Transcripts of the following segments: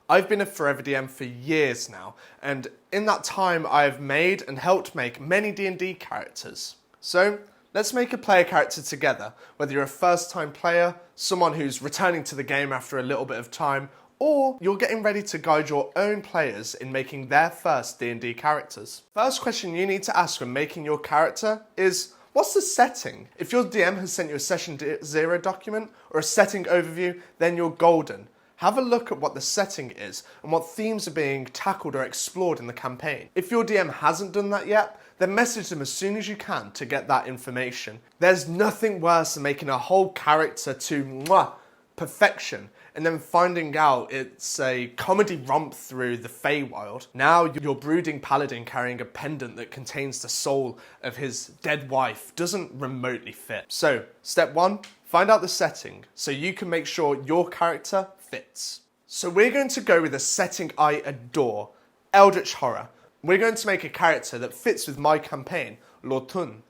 I've been a Forever DM for years now, and in that time I've made and helped make many D&D characters. So let's make a player character together, whether you're a first-time player, someone who's returning to the game after a little bit of time, or you're getting ready to guide your own players in making their first D&D characters. First question you need to ask when making your character is, what's the setting? If your DM has sent you a Session 0 document or a setting overview, then you're golden. Have a look at what the setting is and what themes are being tackled or explored in the campaign. If your DM hasn't done that yet, then message them as soon as you can to get that information. There's nothing worse than making a whole character to perfection and then finding out it's a comedy romp through the Feywild. Now your brooding paladin carrying a pendant that contains the soul of his dead wife doesn't remotely fit. So, step 1, find out the setting so you can make sure your character fits. So we're going to go with a setting I adore, Eldritch Horror. We're going to make a character that fits with my campaign, Lortun.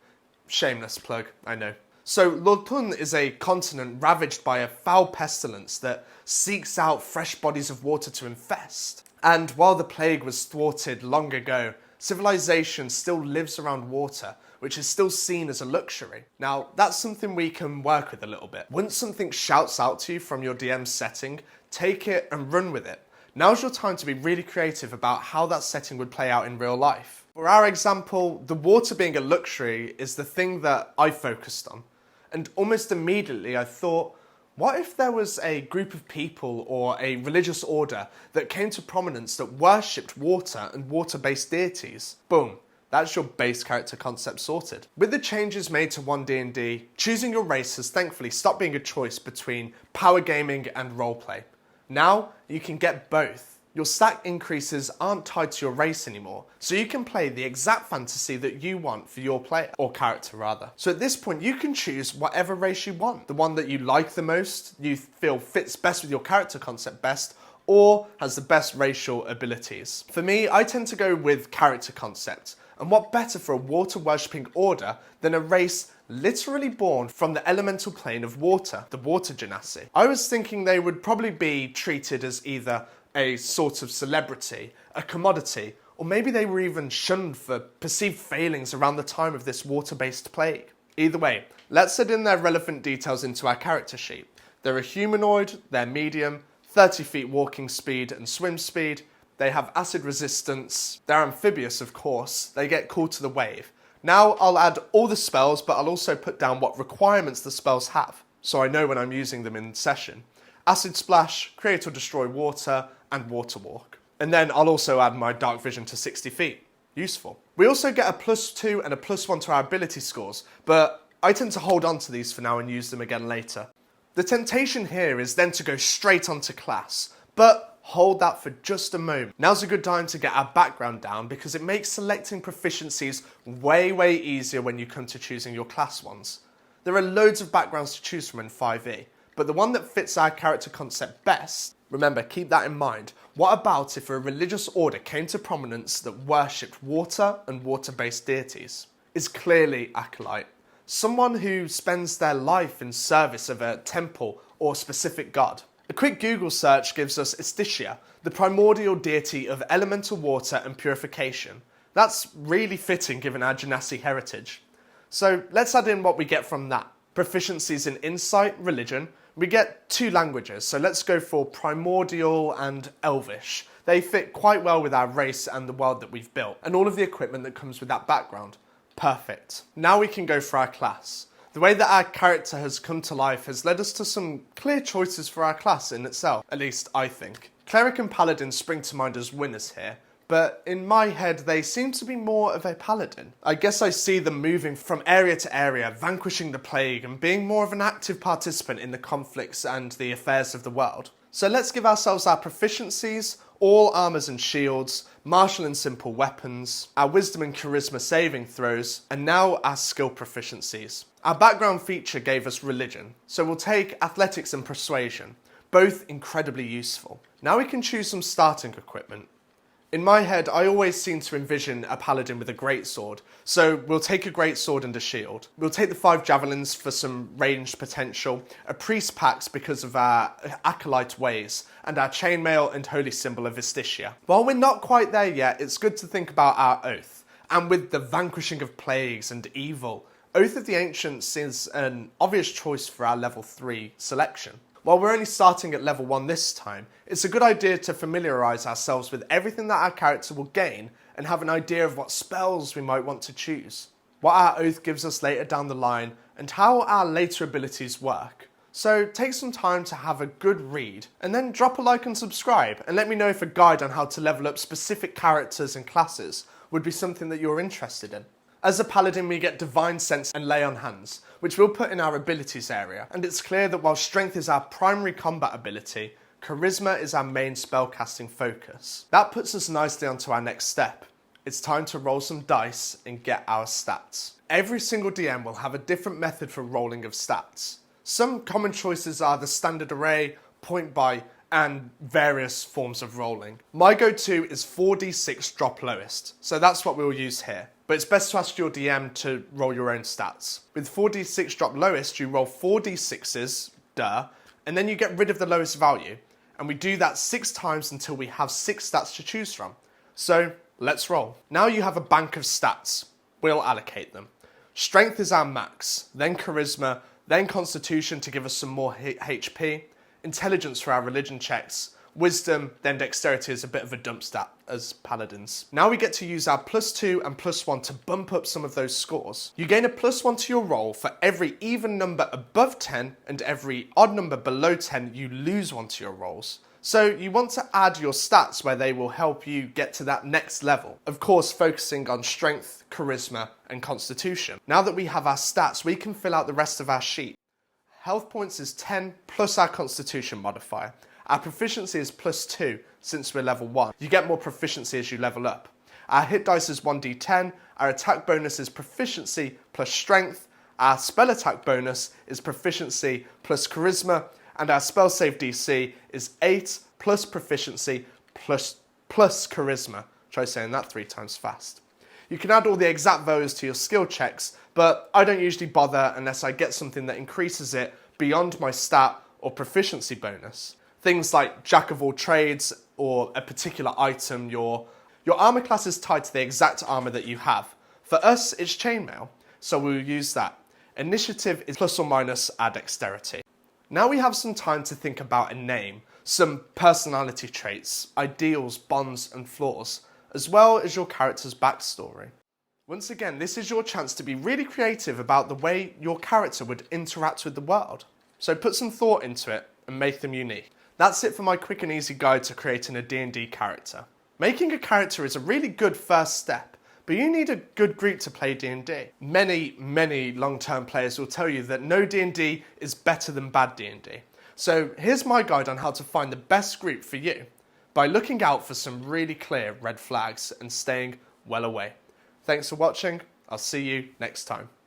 Shameless plug, I know. So Lortun is a continent ravaged by a foul pestilence that seeks out fresh bodies of water to infest. And while the plague was thwarted long ago, civilization still lives around water, which is still seen as a luxury. Now, that's something we can work with a little bit. Once something shouts out to you from your DM's setting, take it and run with it. Now's your time to be really creative about how that setting would play out in real life. For our example, the water being a luxury is the thing that I focused on. And almost immediately I thought, what if there was a group of people or a religious order that came to prominence that worshipped water and water-based deities? Boom. That's your base character concept sorted. With the changes made to 1D&D, choosing your race has thankfully stopped being a choice between power gaming and roleplay. Now, you can get both. Your stat increases aren't tied to your race anymore, so you can play the exact fantasy that you want for your player, or character rather. So at this point, you can choose whatever race you want. The one that you like the most, you feel fits best with your character concept best, or has the best racial abilities. For me, I tend to go with character concept. And what better for a water-worshipping order than a race literally born from the elemental plane of water, the water genasi. I was thinking they would probably be treated as either a sort of celebrity, a commodity, or maybe they were even shunned for perceived failings around the time of this water-based plague. Either way, let's add in their relevant details into our character sheet. They're a humanoid, they're medium, 30 feet walking speed and swim speed, they have acid resistance, they're amphibious of course, they get called to the wave. Now I'll add all the spells, but I'll also put down what requirements the spells have, so I know when I'm using them in session. Acid Splash, Create or Destroy Water, and Water Walk. And then I'll also add my Dark Vision to 60 feet. Useful. We also get a +2 and a +1 to our ability scores, but I tend to hold on to these for now and use them again later. The temptation here is then to go straight onto class, but hold that for just a moment. Now's a good time to get our background down because it makes selecting proficiencies way easier when you come to choosing your class ones. There are loads of backgrounds to choose from in 5e, but the one that fits our character concept best, remember, keep that in mind. What about if a religious order came to prominence that worshipped water and water-based deities? Is clearly Acolyte. Someone who spends their life in service of a temple or specific god. A quick Google search gives us Estitia, the primordial deity of elemental water and purification. That's really fitting given our Genasi heritage. So let's add in what we get from that. Proficiencies in Insight, Religion. We get 2 languages, so let's go for Primordial and Elvish. They fit quite well with our race and the world that we've built, and all of the equipment that comes with that background. Perfect. Now we can go for our class. The way that our character has come to life has led us to some clear choices for our class in itself, at least I think. Cleric and Paladin spring to mind as winners here, but in my head they seem to be more of a paladin. I guess I see them moving from area to area, vanquishing the plague and being more of an active participant in the conflicts and the affairs of the world. So let's give ourselves our proficiencies, all armours and shields, martial and simple weapons, our wisdom and charisma saving throws, and now our skill proficiencies. Our background feature gave us religion, so we'll take athletics and persuasion, both incredibly useful. Now we can choose some starting equipment. In my head, I always seem to envision a paladin with a greatsword. So we'll take a greatsword and a shield. We'll take the 5 javelins for some ranged potential, a priest pax because of our acolyte ways, and our chainmail and holy symbol of Vestitia. While we're not quite there yet, it's good to think about our oath. And with the vanquishing of plagues and evil, Oath of the Ancients is an obvious choice for our level 3 selection. While we're only starting at level 1 this time, it's a good idea to familiarise ourselves with everything that our character will gain and have an idea of what spells we might want to choose, what our oath gives us later down the line, and how our later abilities work. So take some time to have a good read, and then drop a like and subscribe, and let me know if a guide on how to level up specific characters and classes would be something that you're interested in. As a paladin, we get Divine Sense and Lay on Hands, which we'll put in our abilities area, and it's clear that while Strength is our primary combat ability, Charisma is our main spellcasting focus. That puts us nicely onto our next step. It's time to roll some dice and get our stats. Every single DM will have a different method for rolling of stats. Some common choices are the standard array, point buy, and various forms of rolling. My go-to is 4d6 drop lowest, so that's what we'll use here. But it's best to ask your DM to roll your own stats. With 4d6 drop lowest, you roll 4d6s, and then you get rid of the lowest value. And we do that 6 times until we have 6 stats to choose from. So let's roll. Now you have a bank of stats. We'll allocate them. Strength is our max, then Charisma, then Constitution to give us some more HP, Intelligence for our religion checks, Wisdom, then Dexterity is a bit of a dump stat as paladins. Now we get to use our +2 and +1 to bump up some of those scores. You gain a +1 to your roll for every even number above 10 and every odd number below 10 you lose 1 to your rolls. So you want to add your stats where they will help you get to that next level. Of course, focusing on Strength, Charisma, and Constitution. Now that we have our stats, we can fill out the rest of our sheet. Health points is 10 plus our Constitution modifier. Our proficiency is +2 since we're level 1. You get more proficiency as you level up. Our hit dice is 1d10, our attack bonus is proficiency plus strength, our spell attack bonus is proficiency plus charisma, and our spell save DC is 8 plus proficiency plus charisma. Try saying that 3 times fast. You can add all the exact values to your skill checks, but I don't usually bother unless I get something that increases it beyond my stat or proficiency bonus. Things like Jack of all trades or a particular item, your armor class is tied to the exact armor that you have. For us, it's chainmail, so we'll use that. Initiative is plus or minus our dexterity. Now we have some time to think about a name, some personality traits, ideals, bonds, and flaws, as well as your character's backstory. Once again, this is your chance to be really creative about the way your character would interact with the world. So put some thought into it and make them unique. That's it for my quick and easy guide to creating a D&D character. Making a character is a really good first step, but you need a good group to play D&D. Many long-term players will tell you that no D&D is better than bad D&D. So here's my guide on how to find the best group for you, by looking out for some really clear red flags and staying well away. Thanks for watching, I'll see you next time.